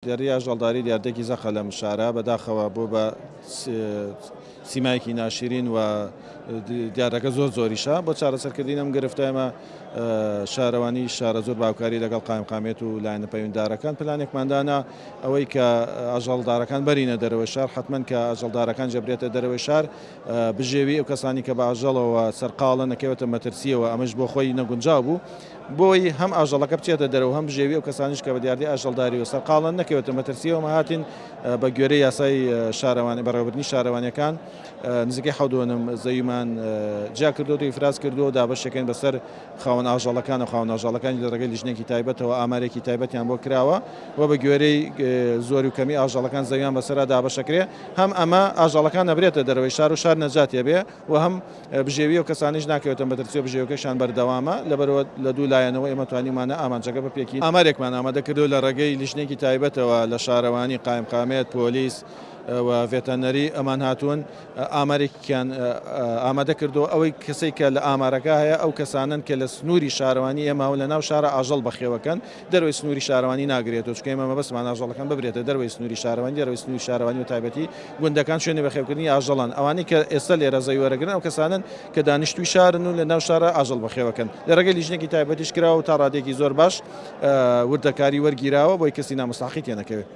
دیاری ئاژەڵداری دیاردێکی زەخە لەم شارە بەداخەوە بۆ بە سیمایکی ناشرین و دیارەکە زۆریشە بۆ چارەسەرکردنی ئەم گرفتە ئێمە شارەوانی شارە زۆر باوکاری لەگەڵ قایمقامێت و لایەنە پەیوەنددارەکان پلانێکماندانە ئەوەی کە ئاژەڵدارەکان بەرینە دەرەوەی شار حتمەن کە ئاژەڵدارەکان جەبرێتە دەرەوەی شار بژێوی ئەو کەسانی کە بە ئاژەڵەوە سەرقاڵە نەکەوێتە مەترسیەوە ئەمەش بۆ خۆی نەگونجاو بوو بۆی هەم ئاژەڵەکە بچێتە دەرەوە هەم بژێوی ئەو کەسانیش کە بە دیاردی ئاژەڵداری و سەرقاڵن نەکەوێتە مەترسیەوە هاتین بە گوێرەی یاسای شارەوانی بەڕێوەبردننی شارەوانیەکان نزیکەی 7.5 زەویمان جا کردو و ئیفراز کردو دابەشەکەین بەسەر خاوەن ئاژەڵەکان و خاوەن ئاژەڵەکانی لە ڕێگەی لیژنێکی تایبەتەوە ئامارێکی تایبەتیان بۆ کراوە و بە گوێرەی زۆری و کەمی ئاژەڵەکان زەویان بەسەرا دابەشەکرێ هەم ئەمە ئاژەڵەکان نەبرێتە دەرەوەی شار و شار نەجاتێ بێ و هەم بژێوی و کەسانیش ناکەوێتە مەترسی و بژێوەکەشان بەردەوامە لەبەرەوە لە دوو لایەنەوە ئێمە توانیمانە ئامانجەکە بەپێکی ئامارێکمان ئامادە کردو لە ڕێگەی لیژنێکی تایبەتەوە لە شارەوانی قایمقامێت پۆلیس و ڤێتەنەری ئەمان هاتوون ئامارێکیان ئامادە کردو ئەوەی کەسێک کە لە ئامارەکە هەیە ئەو کەسانن کە لە سنووری شارەوانی ئێمە و لە ناو شارە ئاژەڵ بەخێوەکەن دەروی سنووری شارەوانی ناگرێت و چکە ئێمە مەبەستمان ئاژەڵەکان ببرێتە دەروی سنووری شارەوانی دەروی سنووری شارەوانی و تایبەتی گوندەکان شوێنی بەخێوکردنی ئاژەڵان ئەوانەی کە ئێستا لێرە زەوی وەرەگرن ئەو کەسانن کە دانیشتووی شارن و لە ناو شارە ئاژەڵ بەخێوەکەن لە ڕێگەی لیژنێکی تایبەتیش کراوە تا ڕادێکی زۆر باش وردەکاری وەرگیراوە بۆی کەسی نامەستاقی تێ نەکەوێت.